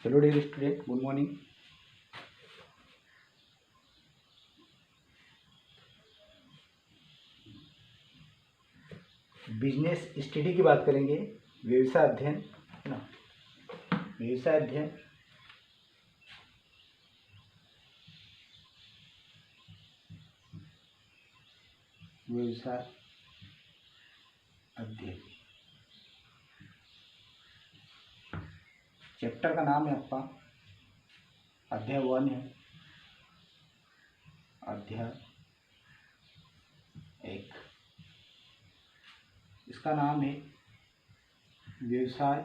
Hello dear student, good morning. Business study की बात करेंगे। व्यवसाय अध्ययन है ना, व्यवसाय अध्ययन। व्यवसाय अध्ययन चैप्टर का नाम है आपका अध्याय 1 है, अध्याय 1। इसका नाम है व्यवसाय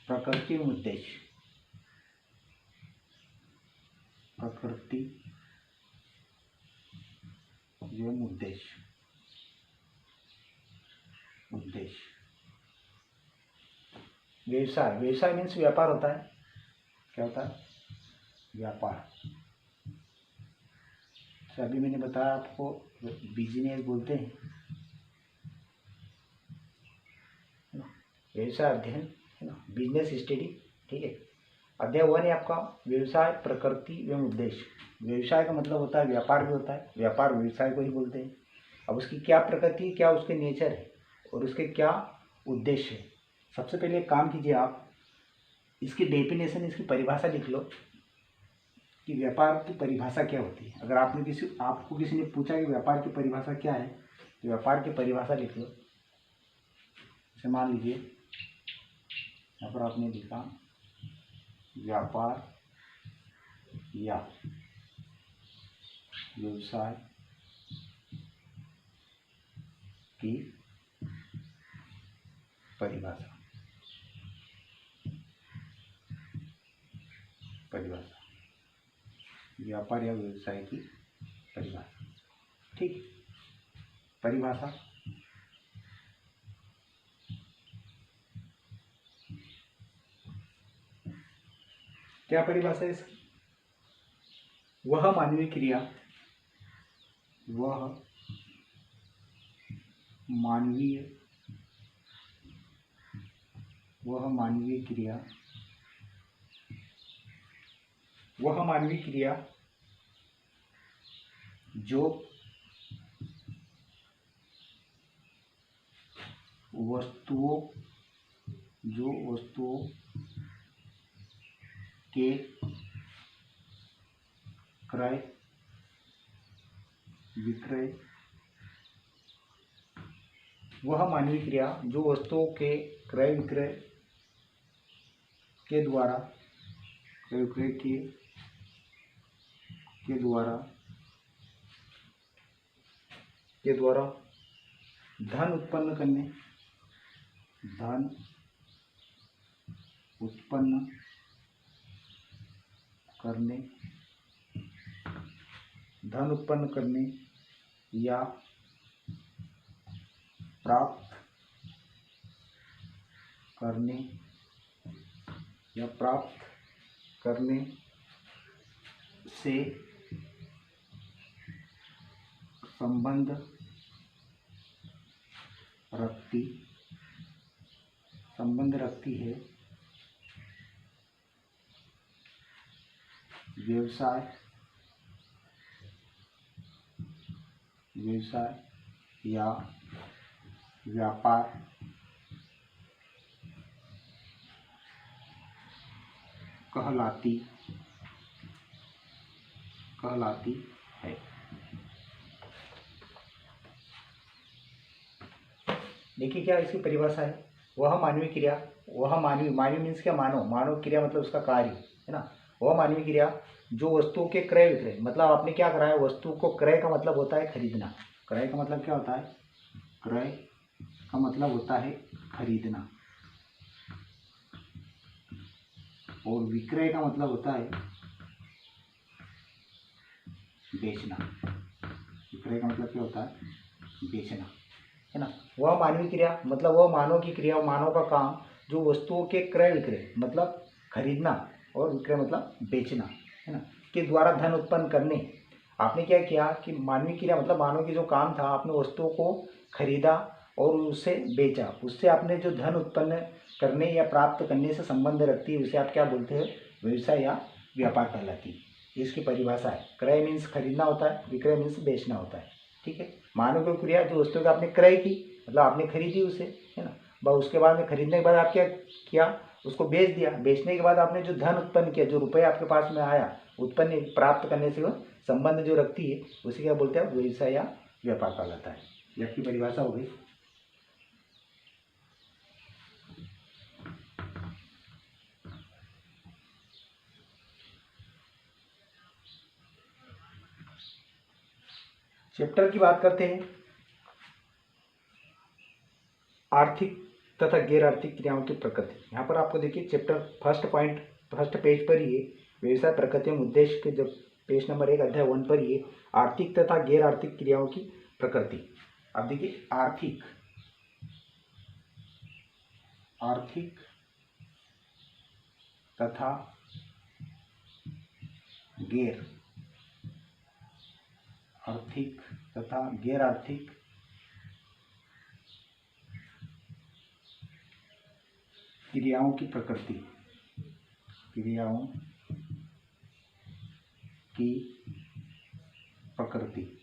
प्रकृति एवं उद्देश्य। प्रकृति एवं उद्देश्य। व्यवसाय, व्यवसाय मीन्स व्यापार होता है। क्या होता है? व्यापार। अभी मैंने बताया आपको बिजनेस बोलते हैं। व्यवसाय अध्ययन है ना, बिजनेस स्टडी। ठीक है। अध्याय 1 है आपका व्यवसाय प्रकृति एवं उद्देश्य। व्यवसाय का मतलब होता है व्यापार भी होता है, व्यापार व्यवसाय को ही बोलते हैं। अब उसकी क्या प्रकृति, क्या उसके नेचर है और उसके क्या उद्देश्य है। सबसे पहले एक काम कीजिए, आप इसकी डेफिनेशन, इसकी परिभाषा लिख लो कि व्यापार की परिभाषा क्या होती है। अगर आपको किसी ने पूछा कि व्यापार की परिभाषा क्या है, तो व्यापार की परिभाषा लिख लो। जैसे मान लीजिए यहाँ पर आपने लिखा व्यापार या व्यवसाय की परिभाषा। व्यापार या व्यवसाय की परिभाषा। ठीक। परिभाषा क्या परिभाषा है इसकी? वह मानवीय क्रिया, वह मानवीय क्रिया, वह मानवीय क्रिया जो वस्तुओं के क्रय विक्रय, वह मानवीय क्रिया जो वस्तुओं के क्रय विक्रय के द्वारा धन उत्पन्न करने या प्राप्त करने से संबंध रखती है। व्यवसाय या व्यापार कहलाती है। देखिए क्या इसकी परिभाषा है। वह मानवीय क्रिया, वह मानवीय मीन्स क्या? मानव क्रिया मतलब उसका कार्य है ना। वह मानवीय क्रिया जो वस्तुओं के क्रय विक्रय, मतलब आपने क्या कराया, वस्तु को क्रय का मतलब होता है खरीदना। क्रय का मतलब क्या होता है? क्रय का मतलब होता है खरीदना, और विक्रय का मतलब होता है बेचना। विक्रय का मतलब क्या होता है? बेचना, है ना। वह मानवीय क्रिया मतलब वह मानव की क्रिया, मानव का काम जो वस्तुओं के क्रय विक्रय मतलब खरीदना, और विक्रय मतलब बेचना, है ना, के द्वारा धन उत्पन्न करने। आपने क्या किया कि मानवीय क्रिया मतलब मानव की जो काम था, आपने वस्तुओं को खरीदा और उसे बेचा, उससे आपने जो धन उत्पन्न करने या प्राप्त करने से संबंध रखती है उसे आप क्या बोलते हैं? व्यवसाय या व्यापार कहलाती है। इसकी परिभाषा है। क्रय मीन्स खरीदना होता है, विक्रय मीन्स बेचना होता है। ठीक है। मानव क्रिया जो वस्तु का आपने क्रय की, मतलब आपने खरीदी उसे, है ना। बस उसके बाद में खरीदने के बाद आप क्या किया? उसको बेच दिया। बेचने के बाद आपने जो धन उत्पन्न किया, जो रुपये आपके पास में आया, उत्पन्न प्राप्त करने से संबंध जो रखती है उसे क्या बोलते हैं? व्यवसाय या व्यापार कहलाता है। यह आपकी परिभाषा हो गई। चैप्टर की बात करते हैं। आर्थिक तथा गैर आर्थिक क्रियाओं की प्रकृति। यहाँ पर आपको देखिए चैप्टर फर्स्ट पेज पर ही व्यवसाय प्रकृति एवं उद्देश्य के जब पेज नंबर 1 अध्याय 1 पर ही आर्थिक तथा गैर आर्थिक क्रियाओं की प्रकृति। अब देखिए आर्थिक तथा गैर आर्थिक क्रियाओं की प्रकृति।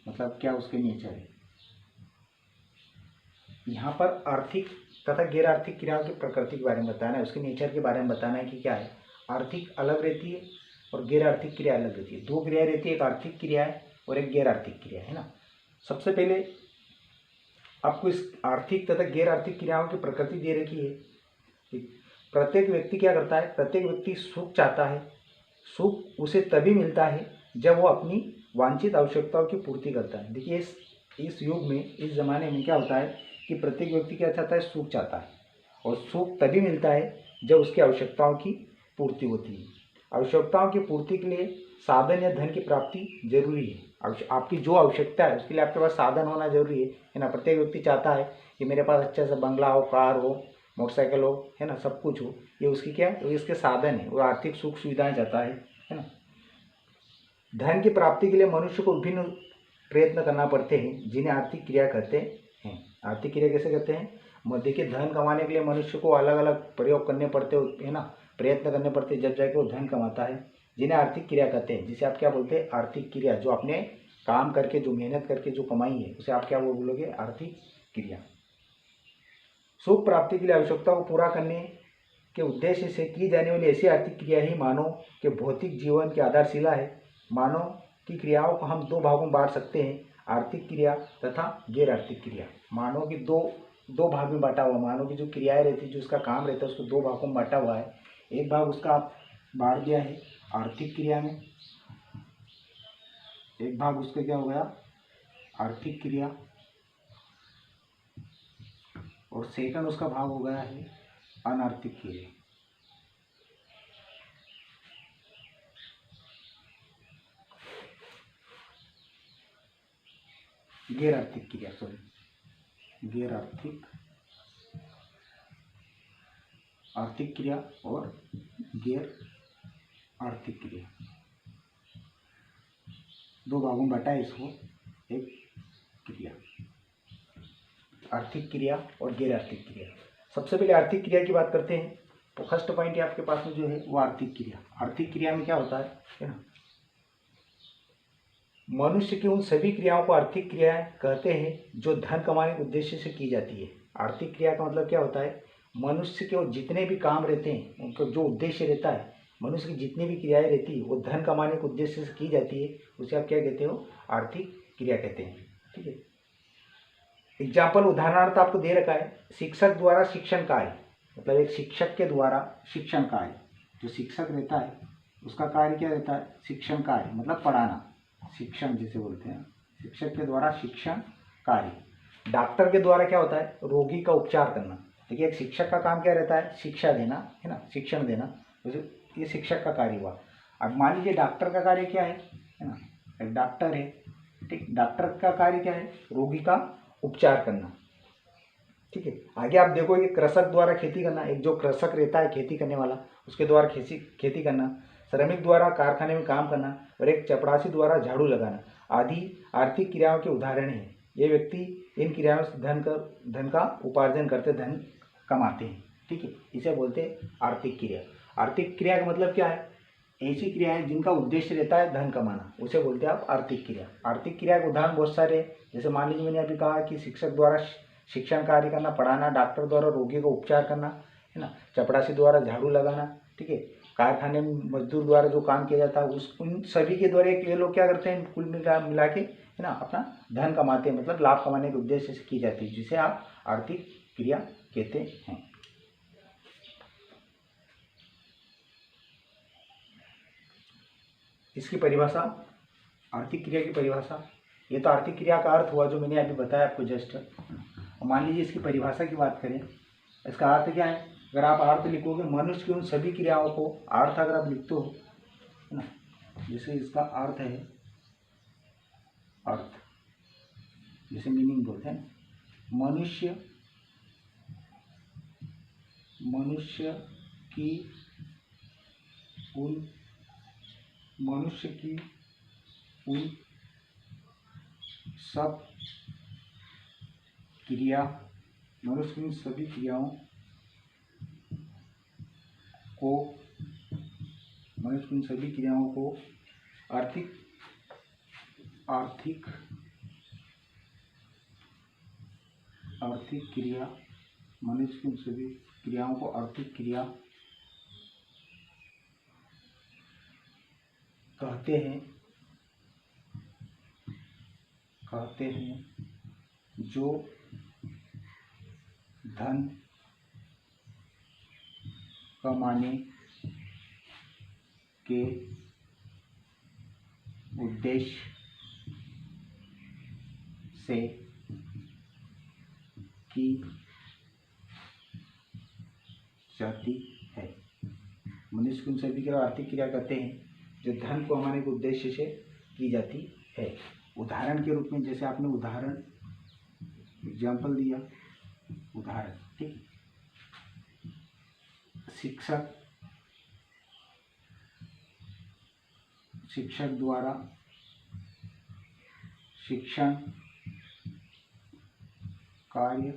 मतलब क्या उसके नेचर है। यहाँ पर आर्थिक तथा गैर आर्थिक क्रियाओं की प्रकृति के बारे में बताना है, उसके नेचर के बारे में बताना है कि क्या है। आर्थिक अलग रहती है और गैर आर्थिक क्रिया अलग रहती है। दो क्रिया रहती है, एक आर्थिक क्रिया है और एक गैर आर्थिक क्रिया है ना। सबसे पहले आपको इस आर्थिक तथा गैर आर्थिक क्रियाओं की प्रकृति दे रखी है। प्रत्येक व्यक्ति क्या करता है? प्रत्येक व्यक्ति सुख चाहता है। सुख उसे तभी मिलता है जब वो अपनी वांछित आवश्यकताओं की पूर्ति करता है। देखिए इस युग में, इस ज़माने में क्या होता है कि प्रत्येक व्यक्ति क्या चाहता है? सुख चाहता है। और सुख तभी मिलता है जब उसकी आवश्यकताओं की पूर्ति होती है। आवश्यकताओं की पूर्ति के लिए साधन या धन की प्राप्ति जरूरी है। आपकी जो आवश्यकता है उसके लिए आपके पास साधन होना जरूरी है ना। प्रत्येक व्यक्ति चाहता है कि मेरे पास अच्छा सा बंगला हो, कार हो, मोटरसाइकिल हो, है ना, सब कुछ हो। ये उसकी क्या है? इसके साधन है। वो आर्थिक सुख सुविधाएं चाहता है ना। धन की प्राप्ति के लिए मनुष्य को विभिन्न प्रयत्न करना पड़ते हैं जिन्हें आर्थिक क्रिया कहते हैं। आर्थिक क्रिया कैसे कहते हैं? देखिए धन कमाने के लिए मनुष्य को अलग अलग प्रयोग करने पड़ते है ना, प्रयत्न करने पड़ते हैं, जब जाके वो धन कमाता है, जिन्हें आर्थिक क्रिया कहते हैं। जिसे आप क्या बोलते हैं? आर्थिक क्रिया। जो आपने काम करके, जो मेहनत करके जो कमाई है, उसे आप क्या बोलोगे? आर्थिक क्रिया। सुख प्राप्ति के लिए आवश्यकता को पूरा करने के उद्देश्य से की जाने वाली ऐसी आर्थिक क्रिया ही मानव के भौतिक जीवन की आधारशिला है। मानव की क्रियाओं को हम दो भागों में बांट सकते हैं, आर्थिक क्रिया तथा गैर आर्थिक क्रिया। मानव की दो भाग में बांटा हुआ। मानव की जो क्रियाएं रहती है, जो उसका काम रहता है, उसको दो भागों में बांटा हुआ है। एक भाग उसका आप बांट दिया है आर्थिक क्रिया में, एक भाग उसका क्या हो गया? आर्थिक क्रिया, और सेकंड उसका भाग हो गया है अनार्थिक क्रिया। गैर आर्थिक क्रिया, गैर आर्थिक क्रिया और गैर आर्थिक क्रिया, दो भागों में बांटा है इसको। एक क्रिया, आर्थिक क्रिया और गैर आर्थिक क्रिया। सबसे पहले आर्थिक क्रिया की बात करते हैं। तो फर्स्ट पॉइंट है आपके पास में जो है वो आर्थिक क्रिया। आर्थिक क्रिया में क्या होता है ना, मनुष्य की उन सभी क्रियाओं को आर्थिक क्रियाएं कहते हैं जो धन कमाने के उद्देश्य से की जाती है। आर्थिक क्रिया का मतलब क्या होता है? मनुष्य के जितने भी काम रहते हैं, उनका जो उद्देश्य रहता है, मनुष्य की जितनी भी क्रियाएं रहती है वो धन कमाने के उद्देश्य से की जाती है, उसे आप क्या कहते हो? आर्थिक क्रिया कहते हैं। ठीक है। एग्जाम्पल, उदाहरणार्थ आपको दे रखा है, शिक्षक द्वारा शिक्षण कार्य। मतलब एक शिक्षक के द्वारा शिक्षण कार्य, जो शिक्षक रहता है उसका कार्य क्या रहता है? शिक्षण कार्य, मतलब पढ़ाना, शिक्षण जिसे बोलते हैं। शिक्षक के द्वारा शिक्षण कार्य। डॉक्टर के द्वारा क्या होता है? रोगी का उपचार करना। देखिए एक शिक्षक का काम क्या रहता है? शिक्षा देना, है ना, शिक्षण देना। तो ये शिक्षक का कार्य हुआ। अब मान लीजिए डॉक्टर का कार्य क्या है ना, एक डॉक्टर है, ठीक, डॉक्टर का कार्य क्या है? रोगी का उपचार करना। ठीक है। आगे आप देखोगे कृषक द्वारा खेती करना, एक जो कृषक रहता है खेती करने वाला, उसके द्वारा खेती करना। श्रमिक द्वारा कारखाने में काम करना और एक चपरासी द्वारा झाड़ू लगाना आदि आर्थिक क्रियाओं के उदाहरण हैं। ये व्यक्ति इन क्रियाओं से धन का उपार्जन करते, धन कमाते हैं, ठीक है। इसे बोलते हैं आर्थिक क्रिया। आर्थिक क्रिया का मतलब क्या है? ऐसी क्रियाएं जिनका उद्देश्य रहता है धन कमाना, उसे बोलते हैं आप आर्थिक क्रिया। आर्थिक क्रिया के उदाहरण बहुत सारे हैं। जैसे मान लीजिए मैंने अभी कहा कि शिक्षक द्वारा शिक्षण कार्य करना, पढ़ाना, डॉक्टर द्वारा रोगी का उपचार करना, है ना, चपरासी द्वारा झाड़ू लगाना, ठीक है, कारखाने में मजदूर द्वारा जो काम किया जाता है उन सभी के द्वारा ये लोग क्या करते हैं, कुल मिला के, है ना, अपना धन कमाते हैं, मतलब लाभ कमाने के उद्देश्य से की जाती है, जिसे आप आर्थिक क्रिया कहते हैं। इसकी परिभाषा, आर्थिक क्रिया की परिभाषा, ये तो आर्थिक क्रिया का अर्थ हुआ जो मैंने अभी बताया आपको जस्ट। मान लीजिए इसकी परिभाषा की बात करें, इसका अर्थ क्या है? अगर आप अर्थ लिखोगे, मनुष्य की उन सभी क्रियाओं को, अर्थ अगर आप लिखते हो, है ना, जैसे इसका अर्थ है, अर्थ जैसे मीनिंग बोलते हैं, मनुष्य की उन सब क्रिया, मनुष्य की उन सभी क्रियाओं को, मनुष्य की उन सभी क्रियाओं को आर्थिक क्रिया, मनुष्य की उन सभी क्रियाओं को आर्थिक क्रिया कहते हैं, जो धन कमाने के उद्देश्य से की जाती है। मनुष्य की उन सभी क्रिया आर्थिक क्रिया कहते हैं जो धन को कमाने के उद्देश्य से की जाती है। उदाहरण के रूप में, जैसे आपने उदाहरण एग्जाम्पल दिया, उदाहरण, ठीक, शिक्षक द्वारा शिक्षण कार्य,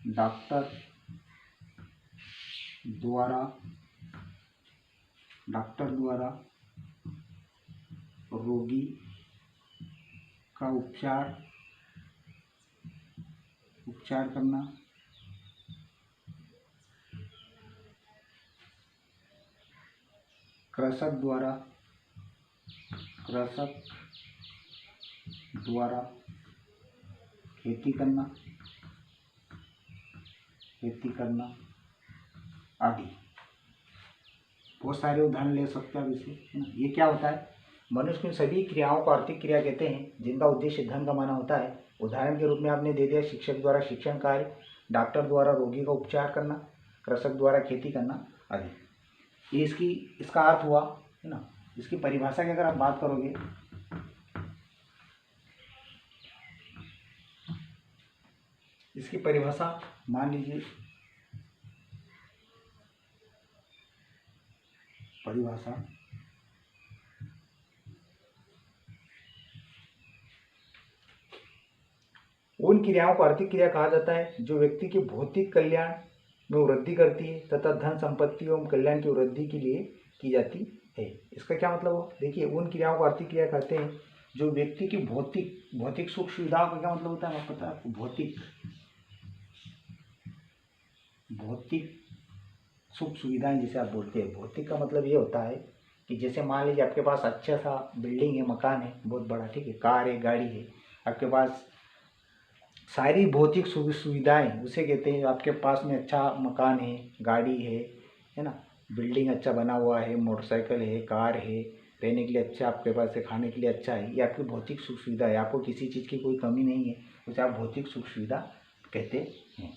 डॉक्टर द्वारा रोगी का उपचार करना, कृषक द्वारा खेती करना आदि। बहुत सारे उदाहरण ले सकते हैं इसे, है ना। ये क्या होता है? मनुष्य की सभी क्रियाओं को आर्थिक क्रिया कहते हैं जिनका उद्देश्य धन कमाना होता है। उदाहरण के रूप में आपने दे दिया शिक्षक द्वारा शिक्षण कार्य, डॉक्टर द्वारा रोगी का उपचार करना, कृषक द्वारा खेती करना आदि। ये इसका अर्थ हुआ, है ना। इसकी परिभाषा की अगर आप बात करोगे, इसकी परिभाषा मान लीजिए, परिभाषा उन क्रियाओं को आर्थिक क्रिया कहा जाता है जो व्यक्ति के भौतिक कल्याण में वृद्धि करती है तथा धन संपत्ति एवं कल्याण की वृद्धि के लिए की जाती है। इसका क्या मतलब हो? देखिए, उन क्रियाओं को आर्थिक क्रिया कहते हैं जो व्यक्ति की भौतिक सुख सुविधाओं का क्या मतलब होता है आपको पता है? आपको भौतिक सुख सुविधाएं जिसे आप बोलते हैं। भौतिक का मतलब ये होता है कि जैसे मान लीजिए आपके पास अच्छा सा बिल्डिंग है, मकान है बहुत बड़ा, ठीक है, कार है, गाड़ी है, आपके पास सारी भौतिक सुविधाएं, उसे कहते हैं। आपके पास में अच्छा मकान है, गाड़ी है ना, बिल्डिंग अच्छा बना हुआ है, मोटरसाइकिल है, कार है, रहने के लिए अच्छा, आपके पास से खाने के लिए अच्छा है, ये आपकी भौतिक सुख सुविधा है। आपको किसी चीज़ की कोई कमी नहीं है, उसे आप भौतिक सुख सुविधा कहते हैं।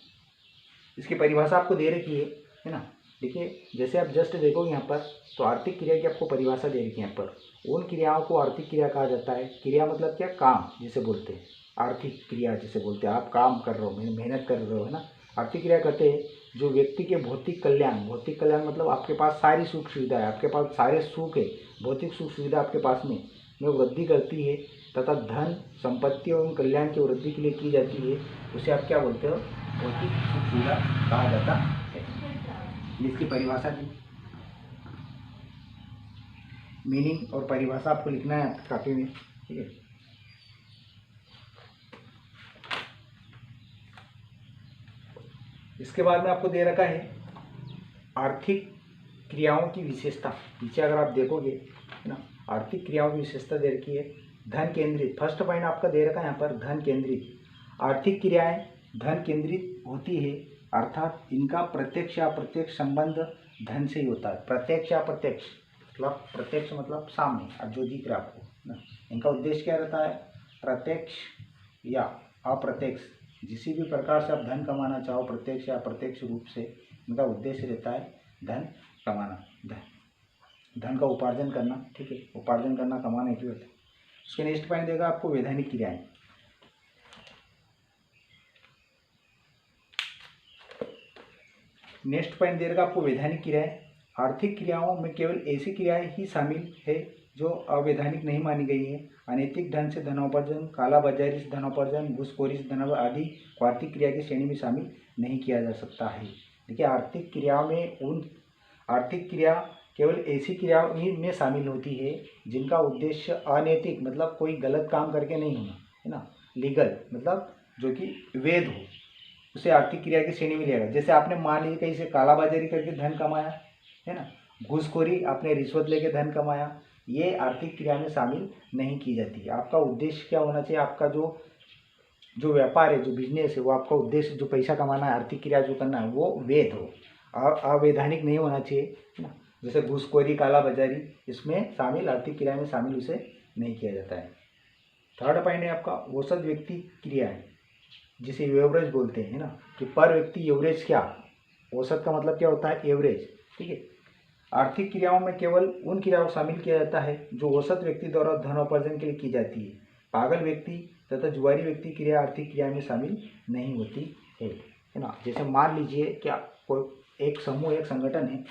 इसकी परिभाषा आपको दे रखी है ना। देखिए, जैसे आप जस्ट देखोगे यहाँ पर, तो आर्थिक क्रिया की आपको परिभाषा दे रखी है यहाँ पर। उन क्रियाओं को आर्थिक क्रिया कहा जाता है। क्रिया मतलब क्या? काम जिसे बोलते हैं, आर्थिक क्रिया जिसे बोलते हैं। आप काम कर रहे हो, मेहनत कर रहे हो, है ना। आर्थिक क्रिया कहते हैं जो व्यक्ति के भौतिक कल्याण मतलब आपके पास सारी सुख सुविधा है, आपके पास सारे सुख है, भौतिक सुख सुविधा आपके पास में में वृद्धि करती है तथा धन संपत्ति एवं कल्याण की वृद्धि के लिए की जाती है, उसे आप क्या बोलते हो? भौतिक सुख सुविधा कहा जाता है। इसकी परिभाषा की मीनिंग और परिभाषा आपको लिखना है आपकी कॉपी में, ठीक है। इसके बाद में आपको दे रखा है आर्थिक क्रियाओं की विशेषता। नीचे अगर आप देखोगे है ना, आर्थिक क्रियाओं की विशेषता दे रखी है। धन केंद्रित, फर्स्ट पॉइंट आपका दे रखा है यहाँ पर, धन केंद्रित। आर्थिक क्रियाएं धन केंद्रित होती है, अर्थात इनका प्रत्यक्ष या अप्रत्यक्ष संबंध धन से ही होता है। प्रत्यक्ष या अप्रत्यक्ष मतलब, प्रत्यक्ष मतलब सामने अब जो दिख रहा है आपको ना, इनका उद्देश्य क्या रहता है? प्रत्यक्ष या अप्रत्यक्ष, किसी भी प्रकार से आप धन कमाना चाहो, प्रत्यक्ष या अप्रत्यक्ष रूप से, इनका उद्देश्य रहता है धन कमाना, धन का उपार्जन करना, ठीक है। उपार्जन करना, कमाना एक ही होता है। उसके नेक्स्ट पॉइंट देगा आपको वैधानिक क्रियाएं। नेक्स्ट पॉइंट देगा आपको वैधानिक क्रियाएं। आर्थिक क्रियाओं में केवल ऐसी क्रियाएं ही शामिल है जो अवैधानिक नहीं मानी गई है। अनैतिक ढंग से धनोपार्जन, कालाबाजारी से धनोपार्जन, घूसखोरी से धन आदि को आर्थिक क्रिया की श्रेणी में शामिल नहीं किया जा सकता है। देखिए, आर्थिक क्रियाओं में आर्थिक क्रिया केवल ऐसी क्रियाओं ही में शामिल होती है जिनका उद्देश्य अनैतिक मतलब कोई गलत काम करके नहीं होना, है ना। लीगल मतलब जो कि वैध हो, उसे आर्थिक क्रिया की श्रेणी में लिया गया। जैसे आपने मान लीजिए कहीं से कालाबाजारी करके धन कमाया, है ना, घूसखोरी, आपने रिश्वत लेके धन कमाया, ये आर्थिक क्रिया में शामिल नहीं की जाती है। आपका उद्देश्य क्या होना चाहिए? आपका जो व्यापार है, जो बिजनेस है, वो आपका उद्देश्य जो पैसा कमाना है, आर्थिक क्रिया जो करना है, वो वैध हो, अवैधानिक नहीं होना चाहिए, है ना। जैसे घूसखोरी, कालाबाजारी, इसमें शामिल, आर्थिक क्रिया में शामिल उसे नहीं किया जाता है। थर्ड पॉइंट है आपका औसत व्यक्ति क्रिया है, जिसे एवरेज बोलते हैं, है ना, कि पर व्यक्ति एवरेज क्या, औसत का मतलब क्या होता है? एवरेज, ठीक है। आर्थिक क्रियाओं में केवल उन क्रियाओं को शामिल किया जाता है जो औसत व्यक्ति द्वारा धनोपार्जन के लिए की जाती है। पागल व्यक्ति तथा जुआरी व्यक्ति क्रिया आर्थिक क्रिया में शामिल नहीं होती है ना। जैसे मान लीजिए क्या कोई एक समूह, एक संगठन है,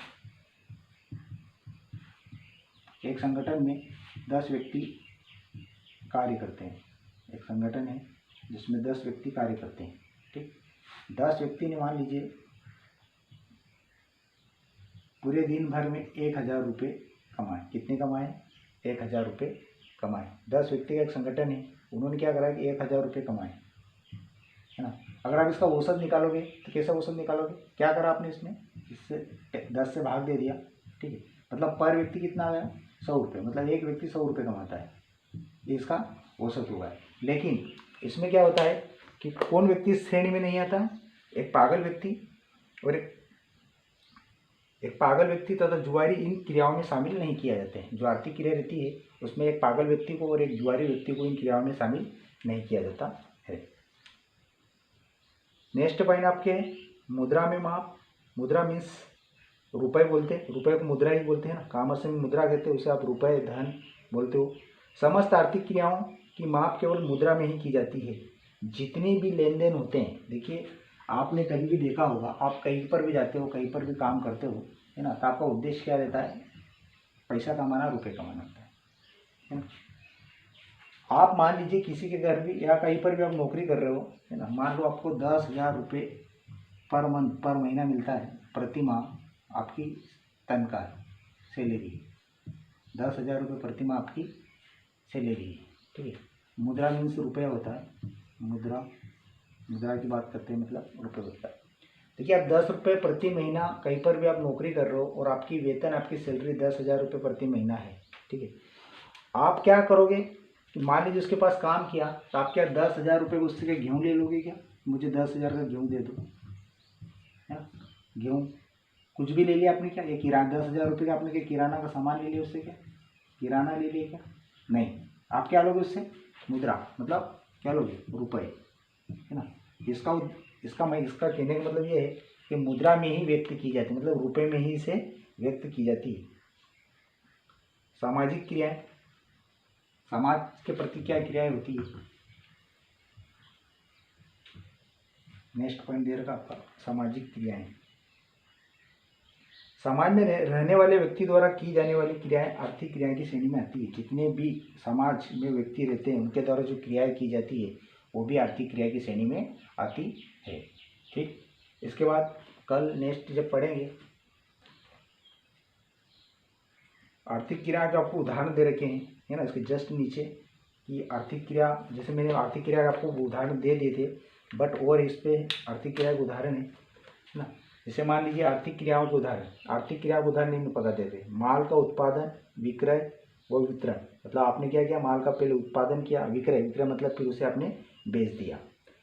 एक संगठन में 10 व्यक्ति कार्य करते हैं। एक संगठन है जिसमें 10 व्यक्ति कार्य करते हैं, ठीक। 10 व्यक्ति ने मान लीजिए पूरे दिन भर में 1000 रुपये कमाए। कितने कमाए? 1000 रुपये कमाए। 10 व्यक्ति का एक संगठन है, उन्होंने क्या करा कि 1000 रुपये कमाए, है ना। अगर आप इसका औसत निकालोगे तो कैसा औसत निकालोगे? क्या करा आपने इसमें? इससे 10 से भाग दे दिया, ठीक है। मतलब पर व्यक्ति कितना आ गया? 100 रुपये। मतलब एक व्यक्ति 100 रुपये कमाता है, ये इसका औसत हुआ है। लेकिन इसमें क्या होता है कि कौन व्यक्ति इस श्रेणी में नहीं आता? एक पागल व्यक्ति और एक पागल व्यक्ति तथा जुआरी इन क्रियाओं में शामिल नहीं किया जाते हैं। जो आर्थिक क्रिया रहती है उसमें एक पागल व्यक्ति को और एक जुआरी व्यक्ति को इन क्रियाओं में शामिल नहीं किया जाता है। नेक्स्ट पॉइंट आपके मुद्रा में माप। मुद्रा मीन्स रुपए बोलते हैं, रुपए को मुद्रा ही बोलते हैं ना, कॉमर्स में मुद्रा कहते हैं, उसे आप रुपए, धन बोलते हो। समस्त आर्थिक क्रियाओं की माप केवल मुद्रा में ही की जाती है। जितने भी लेन देन होते हैं, देखिए आपने कहीं भी देखा होगा, आप कहीं पर भी जाते हो, कहीं पर भी काम करते हो, है ना, तो आपका उद्देश्य क्या रहता है? पैसा कमाना, रुपए कमाना होता है ना। आप मान लीजिए किसी के घर भी या कहीं पर भी आप नौकरी कर रहे हो, है ना, मान लो आपको 10,000 रुपये पर मंथ, पर महीना मिलता है, प्रति माह आपकी तनख्वाह, सैलरी, 10,000 रुपये प्रति माह आपकी सैलरी है, ठीक है। मुद्रा मीन्स रुपया होता है, मुद्रा की बात करते हैं, मतलब रुपये होता है। देखिए, आप 10 रुपये प्रति महीना कहीं पर भी आप नौकरी कर रहे हो और आपकी वेतन, आपकी सैलरी 10,000 रुपये प्रति महीना है, ठीक है। आप क्या करोगे कि मान लीजिए उसके पास काम किया, तो आप क्या 10,000 रुपये उससे क्या गेहूँ ले लोगे? क्या मुझे 10,000 का गेहूँ दे दो, है, गेहूँ कुछ भी ले लिया आपने, क्या ये किराना 10,000 रुपये का आपने क्या किराना का सामान ले लिया उससे? क्या किराना ले लिया? क्या नहीं, आप क्या लोगे उससे? मुद्रा, मतलब क्या लोगे? रुपए, है ना। इसका कहने का मतलब ये है कि मुद्रा में ही व्यक्त की जाती है, मतलब रुपए में ही इसे व्यक्त की जाती है। सामाजिक क्रियाएं, समाज के प्रति क्या क्रियाएं होती है? नेक्स्ट पॉइंट दे रखा आपका सामाजिक क्रियाएं। समाज में रहने वाले व्यक्ति द्वारा की जाने वाली क्रियाएं आर्थिक क्रियाएं की श्रेणी में आती है। जितने भी समाज में व्यक्ति रहते हैं उनके द्वारा जो क्रियाएं की जाती है वो भी आर्थिक क्रिया की श्रेणी में आती है। ठीक, इसके बाद कल नेक्स्ट जब पढ़ेंगे आर्थिक क्रिया के आपको उदाहरण दे रखे हैं, है ना, इसके जस्ट नीचे कि आर्थिक क्रिया, जैसे मैंने आर्थिक क्रिया का आपको उदाहरण दे दिए थे, बट और इस पे आर्थिक क्रिया के उदाहरण है ना। जैसे मान लीजिए आर्थिक क्रियाओं के उदाहरण, आर्थिक क्रिया के उदाहरण निम्न प्रकार देते हैं। माल का उत्पादन, विक्रय व वितरण, मतलब आपने क्या किया, माल का पहले उत्पादन किया, विक्रय, विक्रय मतलब फिर उसे आपने बेच दिया।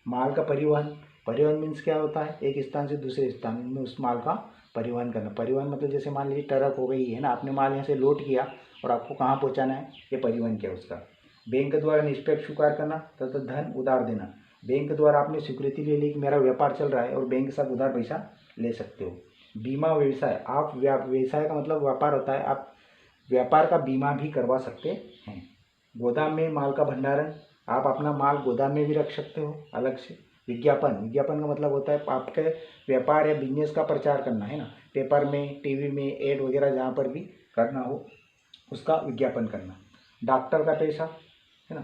माल का परिवहन, परिवहन मीन्स क्या होता है, एक स्थान से दूसरे स्थान में उस माल का परिवहन करना। परिवहन मतलब जैसे मान लीजिए ट्रक हो गई, है ना, आपने माल यहाँ से लोड किया और आपको कहाँ पहुँचाना है, ये परिवहन किया उसका। बैंक द्वारा निष्पक्ष स्वीकार करना तथा धन उधार देना, बैंक द्वारा आपने स्वीकृति ले ली कि मेरा व्यापार चल रहा है और बैंक के साथ उधार पैसा ले सकते हो। बीमा व्यवसाय, आप व्यवसाय का मतलब व्यापार होता है, आप व्यापार का बीमा भी करवा सकते हैं। गोदाम में माल का भंडारण, आप अपना माल गोदाम में भी रख सकते हो अलग से। विज्ञापन, विज्ञापन का मतलब होता है आपके व्यापार या बिजनेस का प्रचार करना, है ना, पेपर में, टीवी में एड वगैरह जहाँ पर भी करना हो उसका विज्ञापन करना। डॉक्टर का पैसा, है ना,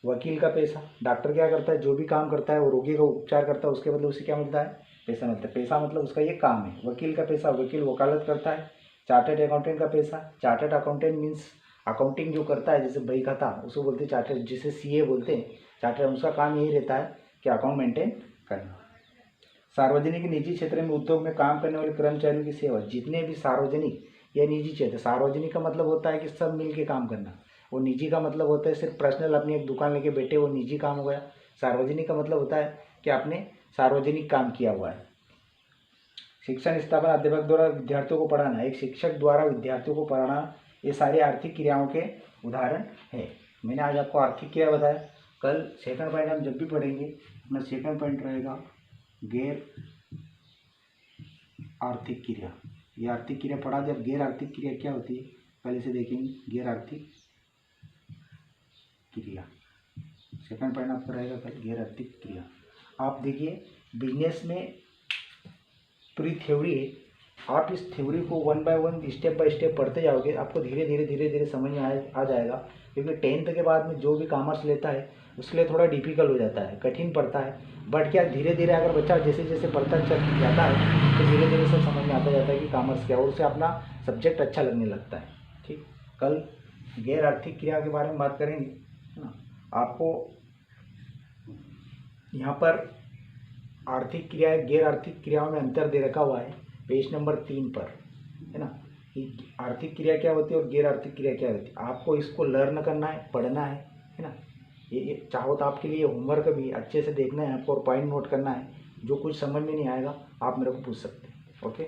वकील का पैसा, डॉक्टर क्या करता है, जो भी काम करता है वो रोगी का उपचार करता है, उसके बदले उसे क्या मिलता है, पैसा मिलता है। पैसा मतलब उसका ये काम है। वकील का पैसा, वकील वकालत करता है। चार्टर्ड अकाउंटेंट का पैसा, चार्टर्ड अकाउंटेंट मीन्स अकाउंटिंग जो करता है, जैसे बही खाता उसको बोलते हैं चार्टर्ड, जिसे सीए बोलते हैं। चार्टर्ड, उसका काम यही रहता है कि अकाउंट मेंटेन करना। सार्वजनिक निजी क्षेत्र में उद्योग में काम करने वाले कर्मचारियों की सेवा, जितने भी सार्वजनिक या निजी क्षेत्र, सार्वजनिक का मतलब होता है कि सब मिल के काम करना, और निजी का मतलब होता है सिर्फ पर्सनल अपनी एक दुकान लेके बैठे, वो निजी काम हो गया। सार्वजनिक का मतलब होता है कि आपने सार्वजनिक काम किया हुआ है। शिक्षण स्थापना, अध्यापक द्वारा विद्यार्थियों को पढ़ाना, एक शिक्षक द्वारा विद्यार्थियों को पढ़ाना, ये सारे आर्थिक क्रियाओं के उदाहरण है। मैंने आज आपको आर्थिक क्रिया बताया। कल सेकंड पॉइंट हम जब भी पढ़ेंगे अपना सेकंड पॉइंट रहेगा गैर आर्थिक क्रिया। ये आर्थिक क्रिया पढ़ा, जब गैर आर्थिक क्रिया क्या होती है पहले से देखेंगे। गैर आर्थिक क्रिया सेकंड पॉइंट आपका रहेगा कल, गैर आर्थिक क्रिया। आप देखिए बिजनेस में पूरी थ्योरी है, आप इस थ्योरी को one by one step by step पढ़ते जाओगे, आपको धीरे धीरे समझ में आ जाएगा। क्योंकि 10th के बाद में जो भी कॉमर्स लेता है उसके लिए थोड़ा डिफिकल्ट हो जाता है, कठिन पड़ता है। बट क्या धीरे धीरे अगर बच्चा जैसे जैसे पढ़ता चल जाता है तो धीरे धीरे सब समझ में आता जाता है कि कॉमर्स क्या है, और उसे अपना सब्जेक्ट अच्छा लगने लगता है। ठीक, कल गैर आर्थिक क्रिया के बारे में बात करेंगे, है ना। आपको यहाँ पर आर्थिक क्रिया गैर आर्थिक क्रियाओं में अंतर दे रखा हुआ है पेज नंबर 3 पर, है ना, कि आर्थिक क्रिया क्या होती है और गैर आर्थिक क्रिया क्या होती है। आपको इसको लर्न करना है, पढ़ना है ना। ये चाहो तो आपके लिए होमवर्क भी अच्छे से देखना है आपको और पॉइंट नोट करना है। जो कुछ समझ में नहीं आएगा आप मेरे को पूछ सकते हैं। ओके।